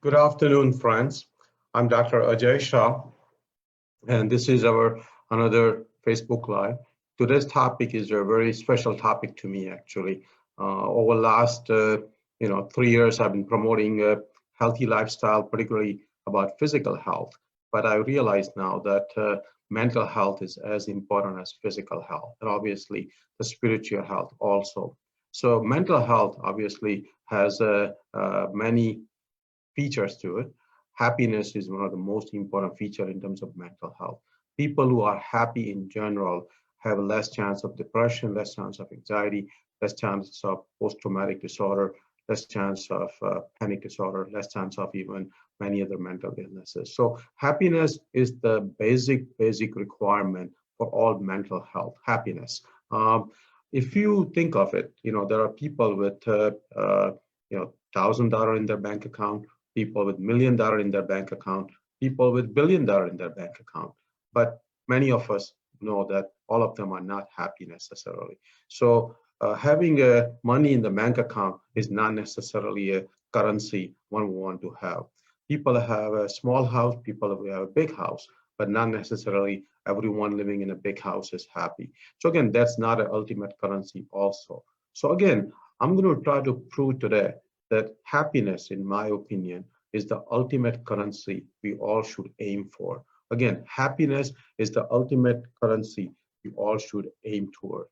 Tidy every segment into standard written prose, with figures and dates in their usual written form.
Good afternoon, friends. I'm Dr. Aajay Shah, and this is our another Facebook Live. Today's topic is a very special topic to me, actually. Over last, 3 years, I've been promoting a healthy lifestyle, particularly about physical health. But I realize now that mental health is as important as physical health, and obviously the spiritual health also. So mental health obviously has many features to it. Happiness is one of the most important feature in terms of mental health. People who are happy in general have less chance of depression, less chance of anxiety, less chance of post-traumatic disorder, less chance of panic disorder, less chance of even many other mental illnesses. So happiness is the basic requirement for all mental health, happiness. If you think of it, there are people with, $1,000 in their bank account, people with $1 million in their bank account, people with $1 billion in their bank account. But many of us know that all of them are not happy necessarily. So having money in the bank account is not necessarily a currency one would want to have. People have a small house, people have a big house, but not necessarily everyone living in a big house is happy. So again, that's not an ultimate currency also. So again, I'm going to try to prove today that happiness, in my opinion, is the ultimate currency we all should aim for. Again, happiness is the ultimate currency we all should aim toward.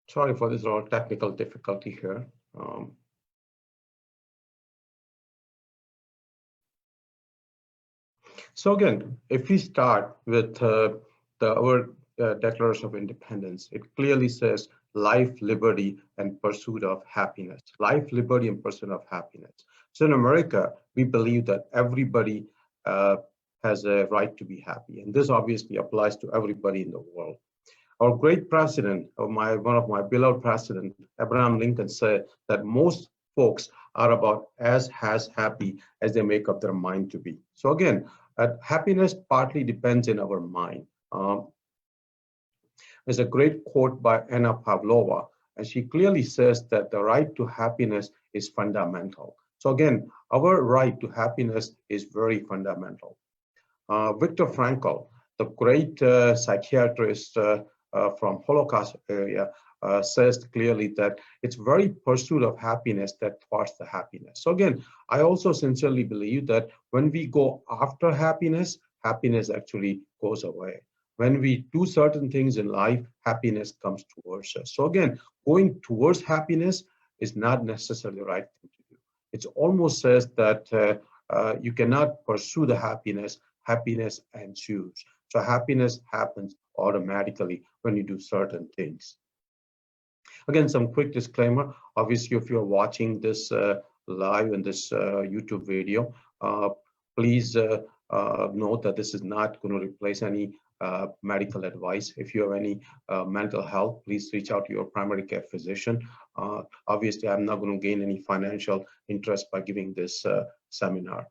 Sorry for this little technical difficulty here. So again, if we start with our Declaration of Independence, it clearly says life, liberty, and pursuit of happiness. Life, liberty, and pursuit of happiness. So in America, we believe that everybody uh, has a right to be happy, and this obviously applies to everybody in the world. Our great president, one of my beloved president, Abraham Lincoln, said that most folks are about as happy as they make up their mind to be. So again, happiness partly depends in our mind. There's a great quote by Anna Pavlova, and she clearly says that the right to happiness is fundamental. So again, our right to happiness is very fundamental. Viktor Frankl, the great psychiatrist from Holocaust area, says clearly that it's very pursuit of happiness that thwarts the happiness. So again, I also sincerely believe that when we go after happiness, happiness actually goes away. When we do certain things in life, happiness comes towards us. So again, going towards happiness is not necessarily the right thing to do. It almost says that you cannot pursue the happiness ensues. So happiness happens automatically when you do certain things. Again, some quick disclaimer. Obviously, if you're watching this live in this YouTube video, please note that this is not going to replace any medical advice. If you have any mental health, please reach out to your primary care physician. Obviously, I'm not going to gain any financial interest by giving this seminar.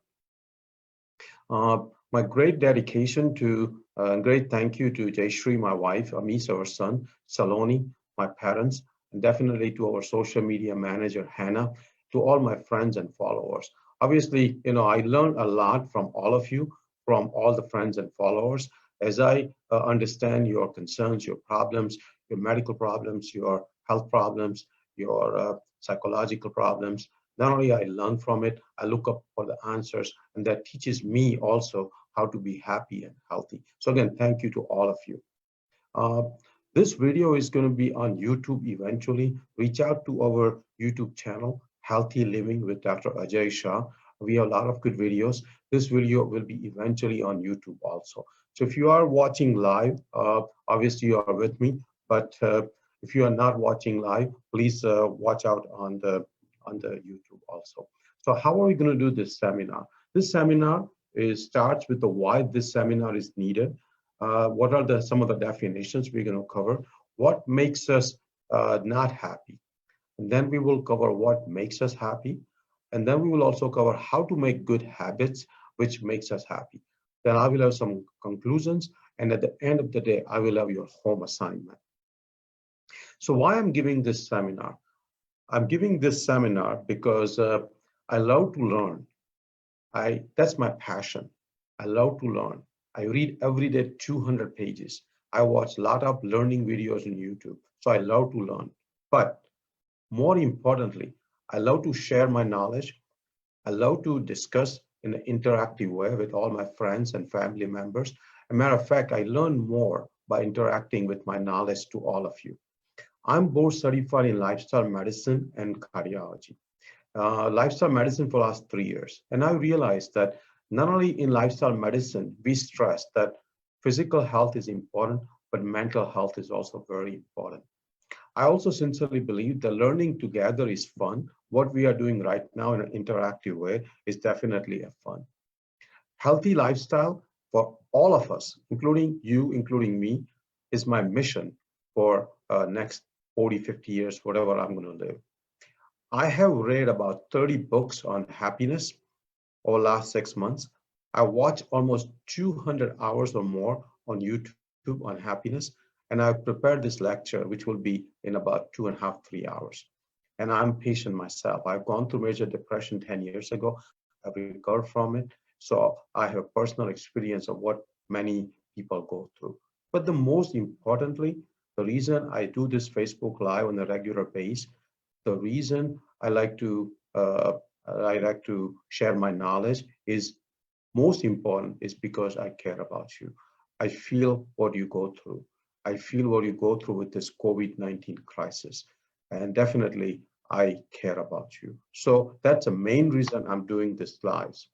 My great dedication to, great thank you to Jayshree, my wife, Amis, our son, Saloni, my parents, and definitely to our social media manager, Hannah, to all my friends and followers. Obviously, I learned a lot from all of you, from all the friends and followers, as I understand your concerns, your problems, your medical problems, your health problems, your psychological problems. Not only I learn from it, I look up for the answers, and that teaches me also how to be happy and healthy. So again, thank you to all of you. Uh, this video is going to be on YouTube eventually. Reach out to our YouTube channel, Healthy Living with Dr. Aajay Shah. We have a lot of good videos. This video will be eventually on YouTube also. So if you are watching live, obviously you are with me, but if you are not watching live, please watch out on the YouTube also. So how are we going to do this seminar? This seminar starts with the why this seminar is needed. What are some of the definitions we're going to cover? What makes us not happy? And then we will cover what makes us happy. And then we will also cover how to make good habits, which makes us happy. Then I will have some conclusions. And at the end of the day, I will have your home assignment. So why I'm giving this seminar? I'm giving this seminar because I love to learn. That's my passion. I love to learn. I read every day 200 pages. I watch a lot of learning videos on YouTube. So I love to learn. But more importantly, I love to share my knowledge. I love to discuss in an interactive way with all my friends and family members. As a matter of fact, I learn more by interacting with my knowledge to all of you. I'm board certified in lifestyle medicine and cardiology. Lifestyle medicine for the last 3 years. And I realized that not only in lifestyle medicine, we stress that physical health is important, but mental health is also very important. I also sincerely believe that learning together is fun. What we are doing right now in an interactive way is definitely a fun. Healthy lifestyle for all of us, including you, including me, is my mission for next 40, 50 years, whatever I'm going to live. I have read about 30 books on happiness over the last 6 months. I watched almost 200 hours or more on YouTube on happiness, and I've prepared this lecture, which will be in about 2.5, 3 hours. And I'm patient myself. I've gone through major depression 10 years ago. I've recovered from it. So I have personal experience of what many people go through. But the most importantly, the reason I do this Facebook Live on a regular basis, the reason I like to share my knowledge is most important is because I care about you. I feel what you go through. I feel what you go through with this COVID-19 crisis. And definitely, I care about you. So that's the main reason I'm doing this lives.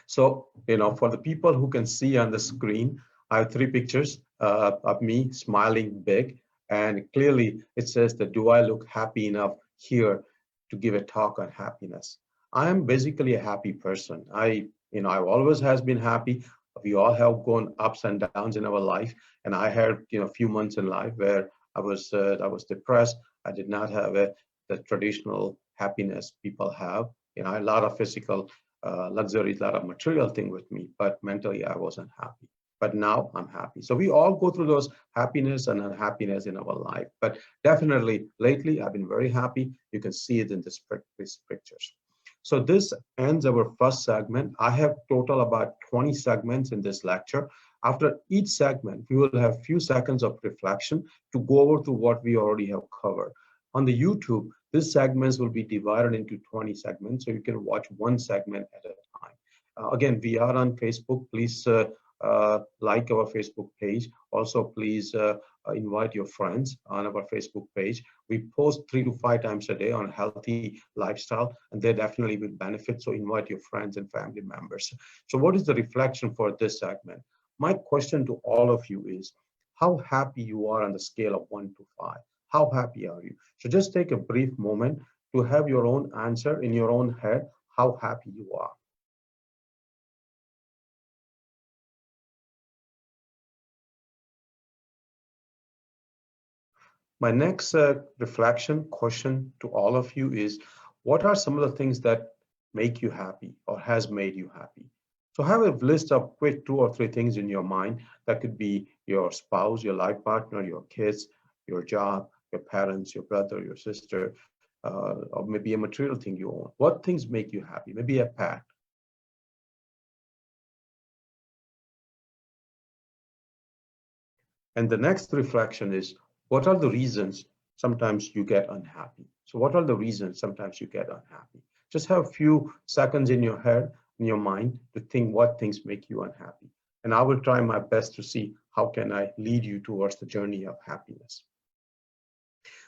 So, for the people who can see on the screen, I have 3 pictures of me smiling big. And clearly it says that, do I look happy enough here to give a talk on happiness? I am basically a happy person. I've always has been happy. We all have gone ups and downs in our life. And I had, a few months in life where I was depressed. I did not have the traditional happiness people have. A lot of physical luxuries, a lot of material thing with me, but mentally I wasn't happy. But now I'm happy. So we all go through those happiness and unhappiness in our life. But definitely lately I've been very happy. You can see it in these pictures. So this ends our first segment. I have total about 20 segments in this lecture. After each segment, we will have few seconds of reflection to go over to what we already have covered. On the YouTube, these segments will be divided into 20 segments, so you can watch one segment at a time. Again, we are on Facebook. Please like our Facebook page. Also, please invite your friends on our Facebook page. We post 3 to 5 times a day on healthy lifestyle, and they definitely will benefit. So invite your friends and family members. So what is the reflection for this segment? My question to all of you is, how happy you are on the scale of 1 to 5? How happy are you? So just take a brief moment to have your own answer in your own head, how happy you are. My next reflection question to all of you is, what are some of the things that make you happy or has made you happy? So have a list of quick 2 or 3 things in your mind. That could be your spouse, your life partner, your kids, your job, your parents, your brother, your sister, or maybe a material thing you own. What things make you happy? Maybe a pet. And the next reflection is, what are the reasons sometimes you get unhappy? So what are the reasons sometimes you get unhappy? Just have a few seconds in your head, in your mind, to think what things make you unhappy. And I will try my best to see how can I lead you towards the journey of happiness.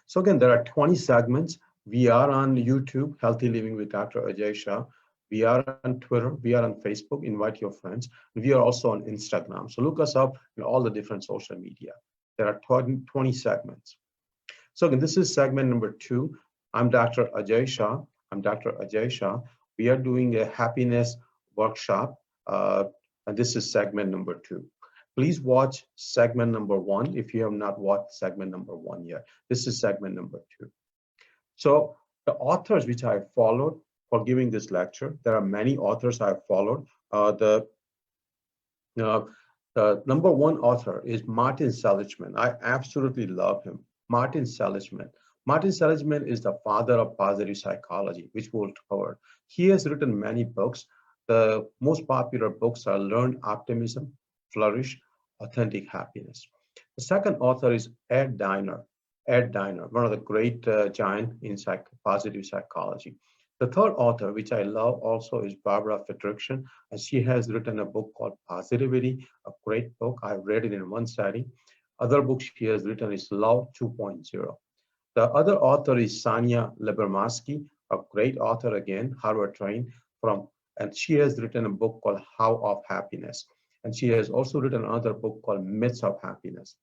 So again, there are 20 segments. We are on YouTube, Healthy Living with Dr. Aajay Shah. We are on Twitter, we are on Facebook, invite your friends. We are also on Instagram. So look us up in all the different social media. There are 20 segments. So again, this is segment number 2. I'm Dr. Aajay Shah. I'm Dr. Aajay Shah. We are doing a happiness workshop, and this is segment number 2. Please watch segment number 1 if you have not watched segment number 1 yet. This is segment number 2. So the authors which I followed for giving this lecture, there are many authors I've followed. Uh, the number 1 author is Martin Seligman. I absolutely love him. Martin Seligman. Martin Seligman is the father of positive psychology, which we'll cover. He has written many books. The most popular books are Learn Optimism, Flourish, Authentic Happiness. The second author is Ed Diner. Ed Diner, one of the great giants in positive psychology. The third author, which I love also, is Barbara Fredrickson, and she has written a book called Positivity, a great book. I read it in one setting. Other book she has written is Love 2.0. The other author is Sanya Libermansky, a great author again, Harvard trained and she has written a book called How of Happiness. And she has also written another book called Myths of Happiness.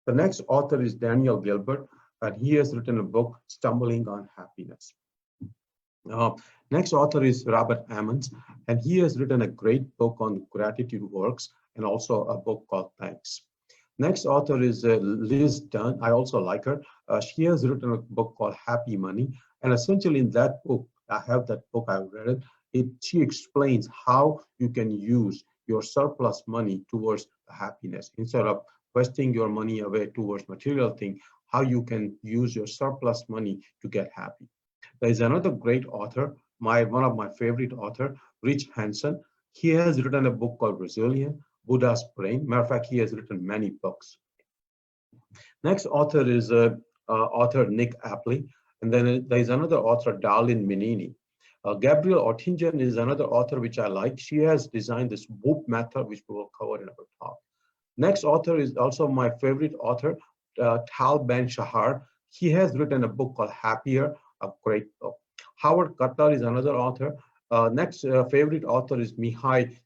The next author is Daniel Gilbert, and he has written a book, Stumbling on Happiness. Next author is Robert Emmons, and he has written a great book on gratitude works and also a book called Thanks. Next author is Liz Dunn. I also like her. She has written a book called Happy Money, and essentially in that book, I have that book, I read it. She explains how you can use your surplus money towards happiness instead of wasting your money away towards material thing, how you can use your surplus money to get happy. There is another great author, one of my favorite author, Rich Hanson. He has written a book called Resilient, Buddha's Brain. Matter of fact, he has written many books. Next author is author Nick Apley, and then there is another author, Darlene Minini. Gabrielle Oettingen is another author which I like. She has designed this WHOOP method, which we will cover in our talk. Next author is also my favorite author, Tal Ben-Shahar. He has written a book called Happier, a great book. Howard Cutler is another author. Next favorite author is Mihai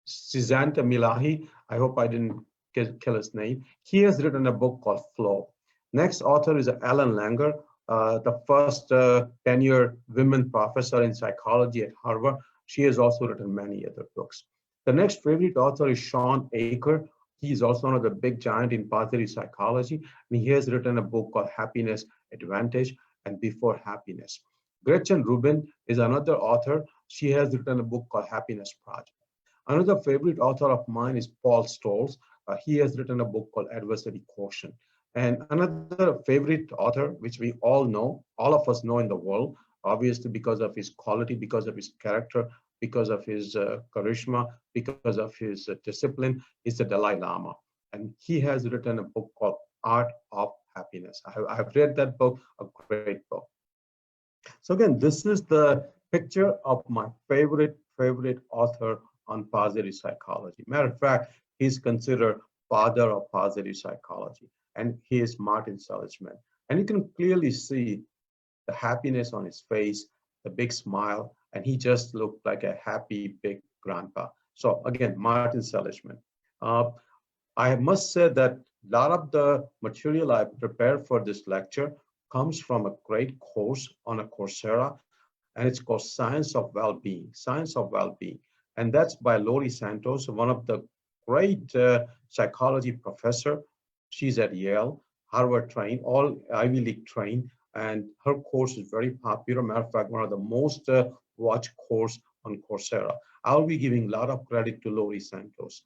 Csikszentmihalyi. I hope I didn't kill his name. He has written a book called Flow. Next author is Ellen Langer, the first tenured women professor in psychology at Harvard. She has also written many other books. The next favorite author is Sean Aker. He is also one of the big giant in positive psychology, and he has written a book called Happiness Advantage and Before Happiness. Gretchen Rubin is another author. She has written a book called Happiness Project. Another favorite author of mine is Paul Stoles. He has written a book called Adversity Quotient. And another favorite author, which we all know, all of us know in the world, obviously because of his quality, because of his character, because of his charisma, because of his discipline, is the Dalai Lama. And he has written a book called Art of Happiness. I have read that book, a great book. So again, this is the picture of my favorite author on positive psychology. Matter of fact, he's considered father of positive psychology, and he is Martin Seligman. And you can clearly see the happiness on his face, the big smile, and he just looked like a happy big grandpa. So again, Martin Seligman. I must say that a lot of the material I prepared for this lecture comes from a great course on a Coursera, and it's called Science of Well-Being, Science of Well-Being. And that's by Laurie Santos, one of the great psychology professor. She's at Yale, Harvard trained, all Ivy League trained, and her course is very popular. Matter of fact, one of the most watched course on Coursera. I'll be giving a lot of credit to Laurie Santos.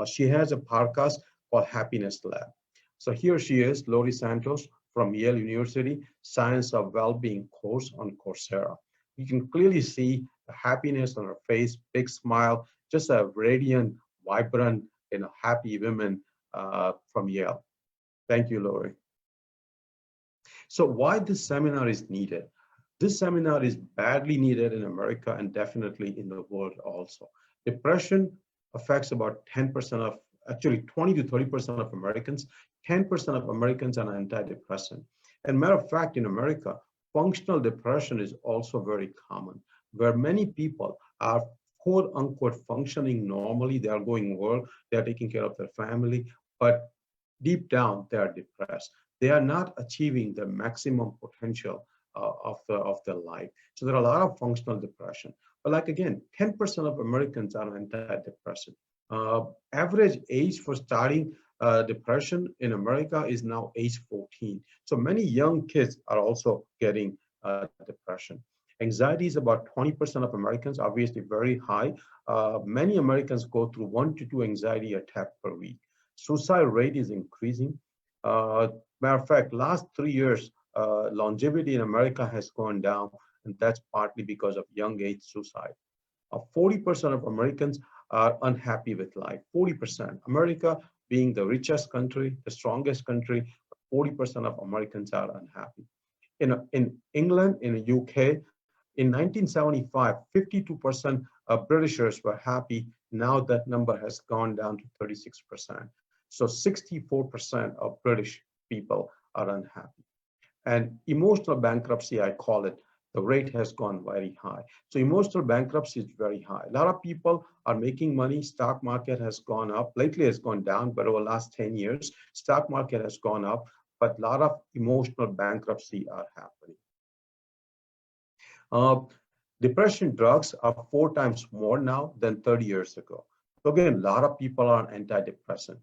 She has a podcast called Happiness Lab. So here she is, Laurie Santos from Yale University, Science of Well-Being course on Coursera. You can clearly see the happiness on her face, big smile, just a radiant, vibrant, happy woman from Yale. Thank you, Laurie. So why this seminar is needed? This seminar is badly needed in America and definitely in the world also. Depression affects about 10% of, actually 20 to 30% of Americans. 10% of Americans are antidepressant. And matter of fact, in America, functional depression is also very common. where many people are quote unquote functioning normally. They are going work, they are taking care of their family, but deep down they are depressed. They are not achieving the maximum potential of their life. So there are a lot of functional depression. But like again, 10% of Americans are antidepressant. Average age for starting depression in America is now age 14. So many young kids are also getting depression. Anxiety is about 20% of Americans, obviously very high. Many Americans go through 1 to 2 anxiety attacks per week. Suicide rate is increasing. Matter of fact, last 3 years, longevity in America has gone down, and that's partly because of young age suicide. 40% of Americans are unhappy with life. 40%. America being the richest country, the strongest country, 40% of Americans are unhappy. In England, in the UK, in 1975, 52% of Britishers were happy. Now that number has gone down to 36%. So 64% of British people are unhappy. And emotional bankruptcy, I call it, the rate has gone very high. So emotional bankruptcy is very high. A lot of people are making money. Stock market has gone up. Lately it's gone down, but over the last 10 years, stock market has gone up, but a lot of emotional bankruptcy are happening. Uh, Depression drugs are 4 times more now than 30 years ago. So again, a lot of people are on antidepressant.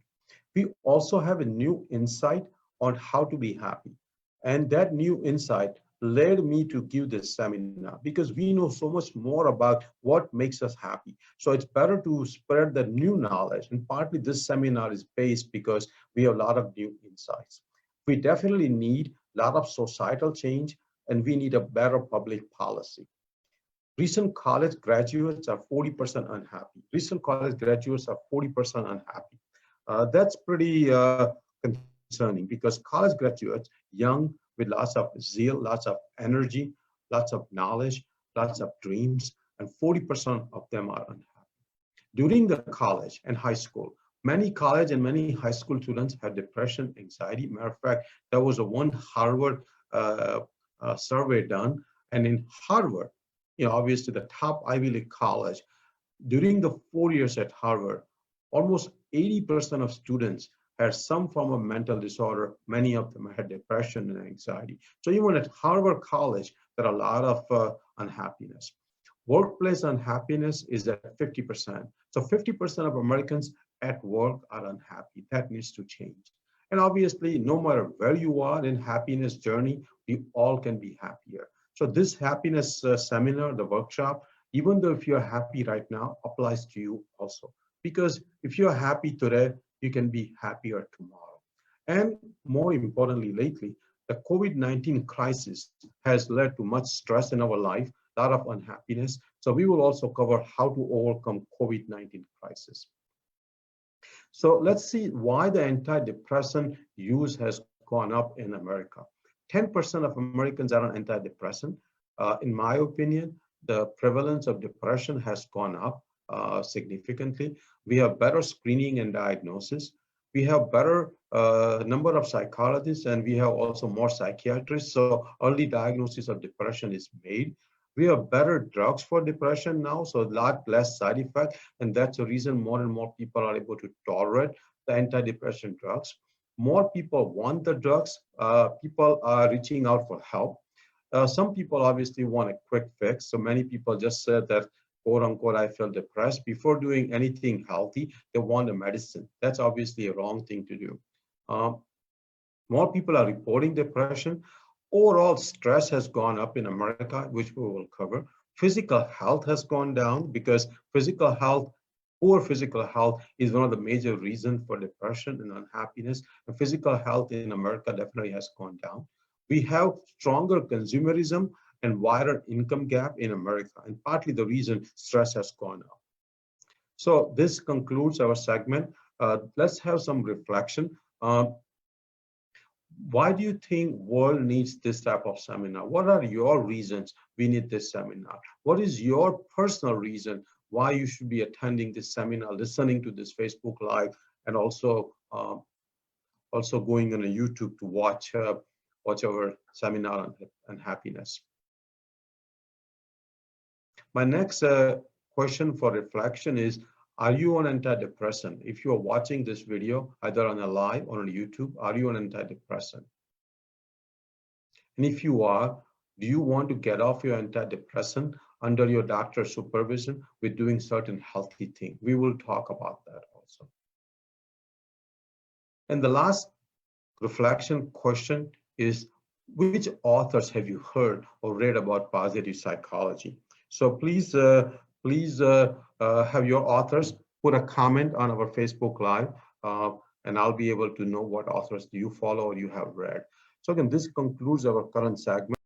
We also have a new insight on how to be happy. And that new insight led me to give this seminar because we know so much more about what makes us happy. So it's better to spread the new knowledge. And partly this seminar is based because we have a lot of new insights. We definitely need a lot of societal change, and we need a better public policy. Recent college graduates are 40% unhappy. Recent college graduates are 40% unhappy. That's pretty concerning because college graduates, young, with lots of zeal, lots of energy, lots of knowledge, lots of dreams, and 40% of them are unhappy. During the college and high school, many college and many high school students have depression, anxiety. Matter of fact, there was a one Harvard survey done, and in Harvard, obviously the top Ivy League college, during the 4 years at Harvard, almost 80% of students had some form of mental disorder. Many of them had depression and anxiety. So even at Harvard College, there are a lot of unhappiness. Workplace unhappiness is at 50%. So 50% of Americans at work are unhappy. That needs to change. And obviously, no matter where you are in happiness journey, we all can be happier. So this happiness seminar, the workshop, even though if you're happy right now, applies to you also. Because if you're happy today, you can be happier tomorrow. And more importantly, lately, the COVID-19 crisis has led to much stress in our life, a lot of unhappiness. So we will also cover how to overcome COVID-19 crisis. So let's see why the antidepressant use has gone up in America. 10% of Americans are on antidepressant. In my opinion, the prevalence of depression has gone up significantly. We have better screening and diagnosis. We have better number of psychologists, and we have also more psychiatrists. So early diagnosis of depression is made. We have better drugs for depression now, so a lot less side effect, and that's the reason more and more people are able to tolerate the antidepressant drugs. More people want the drugs. People are reaching out for help. Some people obviously want a quick fix. So many people just said that, quote unquote, I feel depressed. Before doing anything healthy, they want a medicine. That's obviously a wrong thing to do. More people are reporting depression. Overall stress has gone up in America, which we will cover. Physical health has gone down because poor physical health is one of the major reasons for depression and unhappiness. And physical health in America definitely has gone down. We have stronger consumerism and wider income gap in America, and partly the reason stress has gone up. So this concludes our segment. Let's have some reflection. Why do you think world needs this type of seminar? What are your reasons we need this seminar? What is your personal reason why you should be attending this seminar, listening to this Facebook Live, and also going on a YouTube to watch our seminar on happiness? My next question for reflection is, are you on antidepressant? If you are watching this video, either on a live or on YouTube, are you on antidepressant? And if you are, do you want to get off your antidepressant under your doctor's supervision with doing certain healthy things? We will talk about that also. And the last reflection question is, which authors have you heard or read about positive psychology? So please have your authors put a comment on our Facebook Live, uh, and I'll be able to know what authors do you follow or you have read. So again, this concludes our current segment.